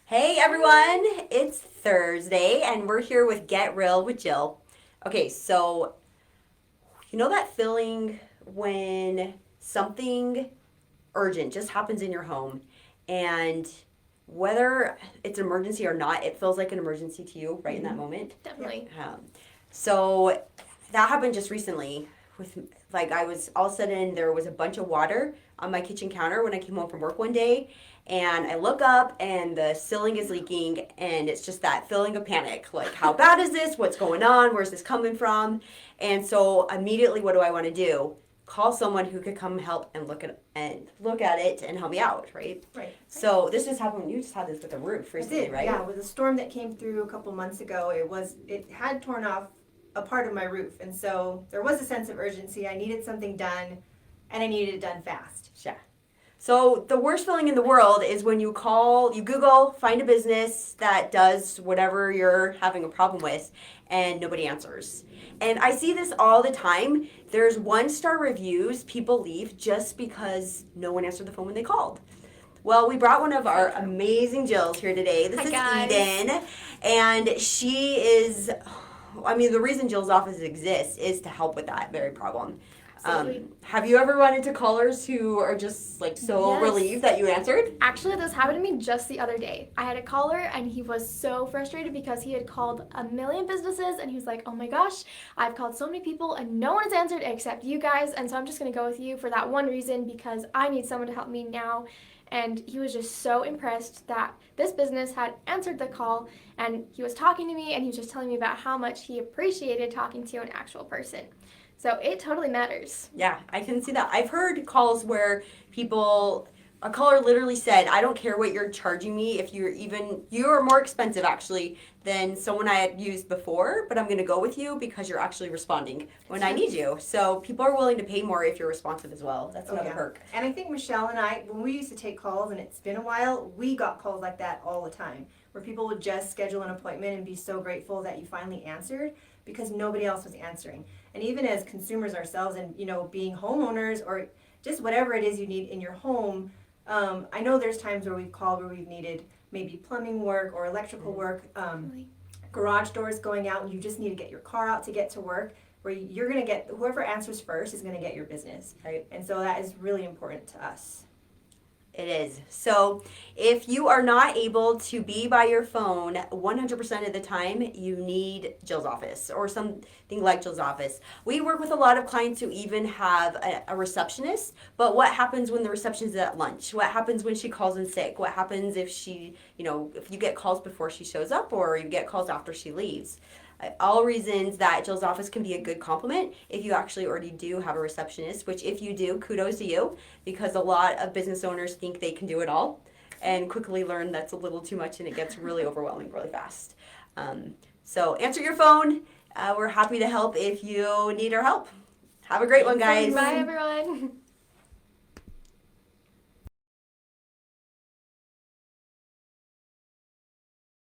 Hey everyone, it's Thursday and we're here with Get Real with Jill. Okay, so you know that feeling when something urgent just happens in your home and whether it's an emergency or not, it feels like an emergency to you right in that moment? Definitely. So that happened just recently with I was all of a sudden there was a bunch of water on my kitchen counter when I came home from work one day and I look up and the ceiling is leaking and it's just that feeling of panic like how bad is this, what's going on, where's this coming from? And so immediately what do I want to do? Call someone who could come help and look at it and help me out, right? Right. So this just happened. You just had this with a roof recently, right? Yeah, with a storm that came through a couple months ago, it had torn off a part of my roof, and so there was a sense of urgency. I needed something done, and I needed it done fast. Yeah. So the worst feeling in the world is when you Google, find a business that does whatever you're having a problem with, and nobody answers. And I see this all the time. There's 1-star reviews people leave just because no one answered the phone when they called. Well, we brought one of our amazing Jills here today. This Hi, is guys. Eden, and she is. I mean, the reason Jill's office exists is to help with that very problem. Absolutely. Have you ever run into callers who are just like so Yes. relieved that you answered? Actually, this happened to me just the other day. I had a caller and he was so frustrated because he had called a million businesses and he was like, oh my gosh, I've called so many people and no one has answered except you guys. And so I'm just going to go with you for that one reason because I need someone to help me now. And he was just so impressed that this business had answered the call and he was talking to me and he was just telling me about how much he appreciated talking to an actual person. So it totally matters. Yeah, I can see that. I've heard calls where a caller literally said, I don't care what you're charging me if you're more expensive actually than someone I had used before, but I'm going to go with you because you're actually responding when I need you. So people are willing to pay more if you're responsive as well. That's another perk. And I think Michelle and I, when we used to take calls, and it's been a while, we got calls like that all the time, where people would just schedule an appointment and be so grateful that you finally answered because nobody else was answering. And even as consumers ourselves and, being homeowners or just whatever it is you need in your home, I know there's times where we've called where we've needed maybe plumbing work or electrical work, garage doors going out, and you just need to get your car out to get to work, where you're going to get, whoever answers first is going to get your business. Right. And so that is really important to us. It is. So if you are not able to be by your phone 100% of the time, you need Jill's office or something like Jill's office. We work with a lot of clients who even have a receptionist, but what happens when the receptionist is at lunch? What happens when she calls in sick? What happens if if you get calls before she shows up or you get calls after she leaves? All reasons that Jill's office can be a good complement if you actually already do have a receptionist, which if you do, kudos to you, because a lot of business owners think they can do it all and quickly learn that's a little too much and it gets really overwhelming really fast. So answer your phone. We're happy to help if you need our help. Have a great one, guys. Bye, everyone.